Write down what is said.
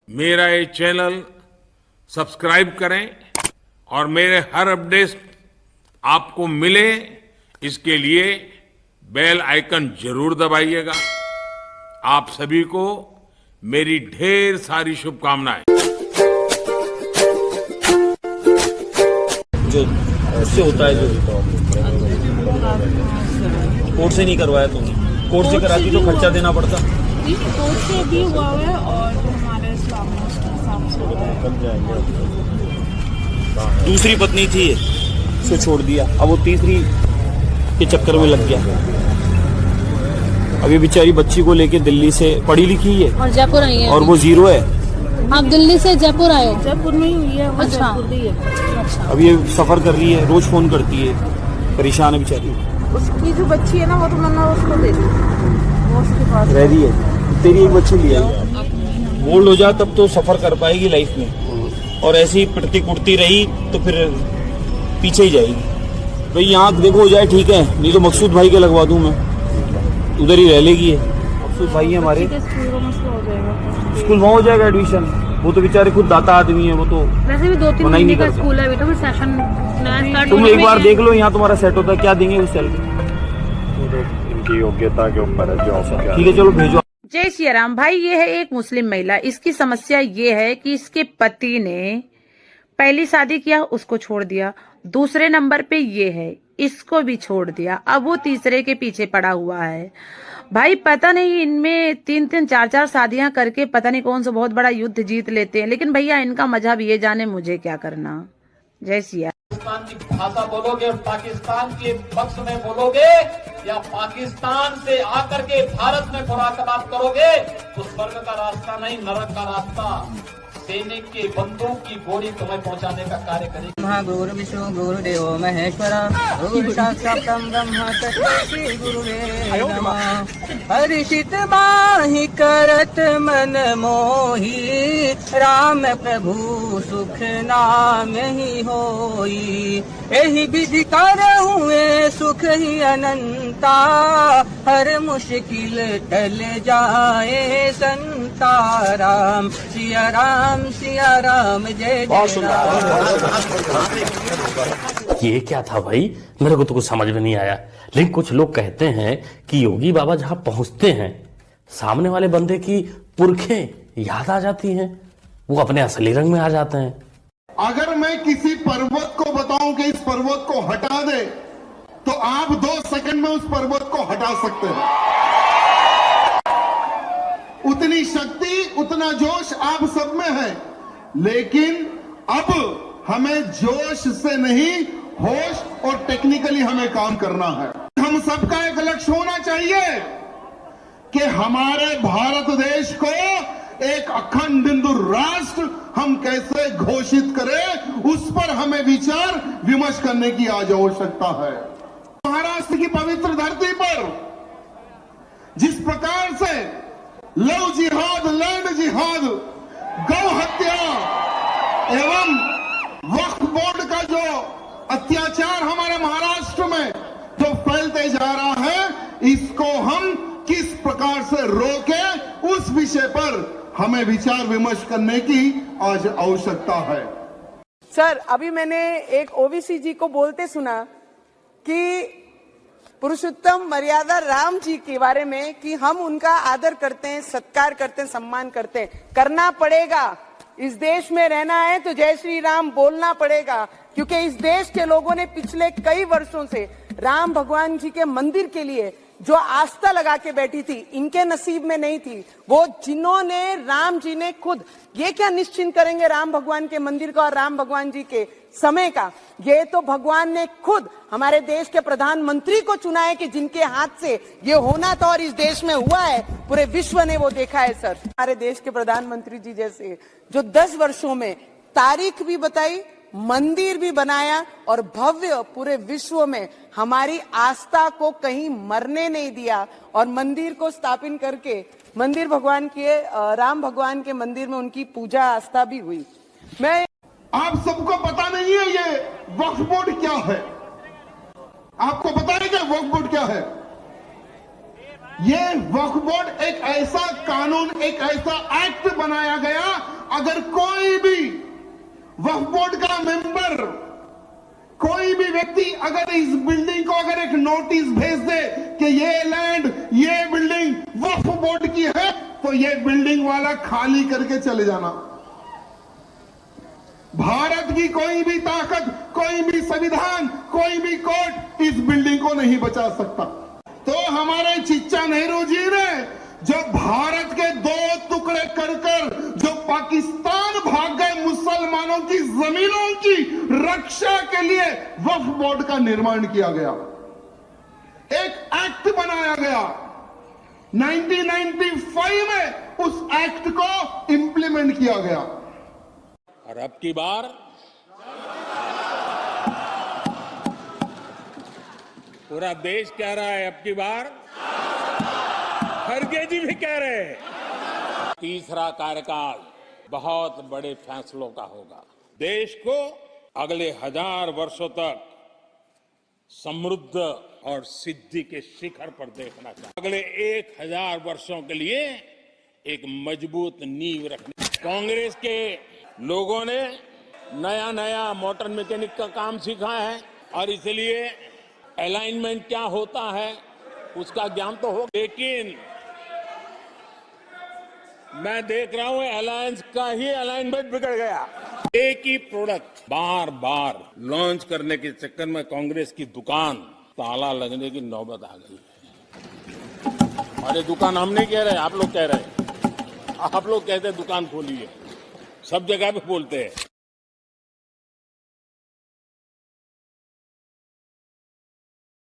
मेरा ये channel subscribe करें और मेरे हर अपडेट आपको मिले इसके लिए बेल आइकन जरूर दबाइएगा। आप सभी को मेरी ढेर सारी शुभकामनाएं। जो उससे होता है, जो कोर्ट से नहीं करवाया तुमने, कोर्ट से कराती तो खर्चा देना पड़ता। कोर्ट से भी हुआ है और जो हमारे इस्लाम में उसके हिसाब से हुआ है। दूसरी पत्नी थी, उसे छोड़ दिया, अब वो तीसरी के चक्कर में लग गया। अभी बेचारी बच्ची को लेके दिल्ली से, पढ़ी लिखी है और जयपुर आई है और वो जीरो है। आप दिल्ली से जयपुर आए हो? जयपुर में ही हुई है। अच्छा, अच्छा। अब ये सफर कर रही है, रोज फोन करती है, परेशान है बेचारी। उसकी जो बच्ची है ना, वो तो मैंने उसको दे दी, वो उसके पास रह रही है। तेरी एक बच्ची लिया, बोल्ड हो जा तब तो सफर कर पाएगी लाइफ में, और ऐसी पिटती कुटती रही तो फिर पीछे ही जाएगी। भाई यहाँ देखो हो जाए ठीक है, नहीं तो मकसूद भाई के लगवा दूं मैं, उधर ही रह लेगी। मकसूद भाई है हमारे, स्कूल वहाँ हो जाएगा एडमिशन। वो तो बेचारे खुद दाता आदमी है, वो तो वैसे भी 2-3 महीने का स्कूल है, अभी तो फिर सेशन नया स्टार्ट। तुम एक बार देख लो, यहाँ तुम्हारा सेट होता है, क्या देंगे उस सैलरी? इनकी योग्यता के ऊपर है जो। ठीक है चलो भेजो। जय श्री राम। भाई ये है एक मुस्लिम महिला, इसकी समस्या ये है कि इसके पति ने पहली शादी किया, उसको छोड़ दिया। दूसरे नंबर पे ये है, इसको भी छोड़ दिया। अब वो तीसरे के पीछे पड़ा हुआ है। भाई पता नहीं इनमें 3-3, 4-4 शादियां करके पता नहीं कौन सा बहुत बड़ा युद्ध जीत लेते हैं। लेकिन भैया इनका मजहब ये जाने, मुझे क्या करना। जय सिया। पाकिस्तान की भाषा बोलोगे और पाकिस्तान के पक्ष में बोलोगे, या पाकिस्तान से आकर के भारत में मुराकबात करोगे, तो स्वर्ग का रास्ता नहीं, नरक का रास्ता सैनिक के बंदूक की गोली तुम्हें पहुंचाने का कार्य करेगी। गुरु विष्णु गुरुदेव महेश्वर गुरु साक्षात् ब्रह्म तस्मै श्री गुरुवे नमः। हर्षित बाहि करत मन मोहि, राम प्रभु सुख नाम ही होई। एहि विधि कर हुए सुख ही अनंता, हर मुश्किल टल जाए संता। राम सिया राम सिया राम जय जय राम। ये क्या था भाई, मेरे को तो कुछ समझ में नहीं आया। लेकिन कुछ लोग कहते हैं कि योगी बाबा जहां पहुंचते हैं, सामने वाले बंदे की पुरखें याद आ जाती हैं, वो अपने असली रंग में आ जाते हैं। अगर मैं किसी पर्वत को बताऊं कि इस पर्वत को हटा दे, तो आप 2 सेकंड में उस पर्वत को हटा सकते हैं। उतनी शक्ति, उतना जोश आप सब में है। लेकिन अब हमें जोश से नहीं, होश और टेक्निकली हमें काम करना है। हम सबका एक लक्ष्य होना चाहिए कि हमारे भारत देश को एक अखंड हिंदू राष्ट्र हम कैसे घोषित करें, उस पर हमें विचार विमर्श करने की आज आवश्यकता है। महाराष्ट्र की पवित्र धरती पर जिस प्रकार से लव जिहाद, लैंड जिहाद, गौ हत्या एवं वक्फ बोर्ड का जो अत्याचार हमारे महाराष्ट्र में जो फैलते जा रहा है, इसको हम किस प्रकार से रोके, उस विषय पर हमें विचार विमर्श करने की आज आवश्यकता है। सर, अभी मैंने एक ओबीसी जी को बोलते सुना कि पुरुषोत्तम मर्यादा राम जी के बारे में, कि हम उनका आदर करते हैं, सत्कार करते हैं, सम्मान करते हैं। करना पड़ेगा, इस देश में रहना है तो जय श्री राम बोलना पड़ेगा, क्योंकि इस देश के लोगों ने पिछले कई वर्षों से राम भगवान जी के मंदिर के लिए जो आस्था लगा के बैठी थी, इनके नसीब में नहीं थी। वो जिन्होंने, राम जी ने खुद, ये क्या निश्चिंत करेंगे राम भगवान के मंदिर का और राम भगवान जी के समय का, ये तो भगवान ने खुद हमारे देश के प्रधानमंत्री को चुना है कि जिनके हाथ से ये होना था और इस देश में हुआ है, पूरे विश्व ने वो देखा है। सर, हमारे देश के प्रधानमंत्री जी जैसे जो 10 वर्षों में तारीख भी बताई, मंदिर भी बनाया और भव्य पूरे विश्व में हमारी आस्था को कहीं मरने नहीं दिया, और मंदिर को स्थापित करके मंदिर भगवान के, राम भगवान के मंदिर में उनकी पूजा आस्था भी हुई। मैं, आप सबको पता नहीं है ये वक्फ बोर्ड क्या है? आपको पता है क्या वक्फ बोर्ड क्या है? ये वक्फ बोर्ड एक ऐसा कानून, एक ऐसा एक्ट बनाया गया अगर कोई भी वक्फ बोर्ड का मेंबर, कोई भी व्यक्ति अगर इस बिल्डिंग को अगर एक नोटिस भेज दे कि ये लैंड, ये बिल्डिंग वक्फ बोर्ड की है, तो ये बिल्डिंग वाला खाली करके चले जाना। भारत की कोई भी ताकत, कोई भी संविधान, कोई भी कोर्ट इस बिल्डिंग को नहीं बचा सकता। तो हमारे चिच्चा नेहरू जी ने जो भारत के 2 टुकड़े कर जो पाकिस्तान भाग गए मुसलमानों की जमीनों की रक्षा के लिए वक्फ बोर्ड का निर्माण किया गया, एक एक्ट बनाया गया। 1995 में उस एक्ट को इंप्लीमेंट किया गया। और अब की बार पूरा देश कह रहा है, अब की बार खड़गे जी भी कह रहे हैं, तीसरा कार्यकाल बहुत बड़े फैसलों का होगा। देश को अगले 1000 वर्षों तक समृद्ध और सिद्धि के शिखर पर देखना चाहिए। अगले 1000 वर्षों के लिए एक मजबूत नींव रखनी। कांग्रेस के लोगों ने नया नया मोटर मैकेनिक का काम सीखा है और इसलिए अलाइनमेंट क्या होता है उसका ज्ञान तो हो, लेकिन मैं देख रहा हूं अलायंस का ही अलाइनमेंट बिगड़ गया। एक ही प्रोडक्ट बार बार लॉन्च करने के चक्कर में कांग्रेस की दुकान ताला लगने की नौबत आ गई है। और ये दुकान हम नहीं कह रहे, आप लोग कह रहे हैं। आप लोग कहते हैं दुकान खोलिए, सब जगह पे बोलते हैं।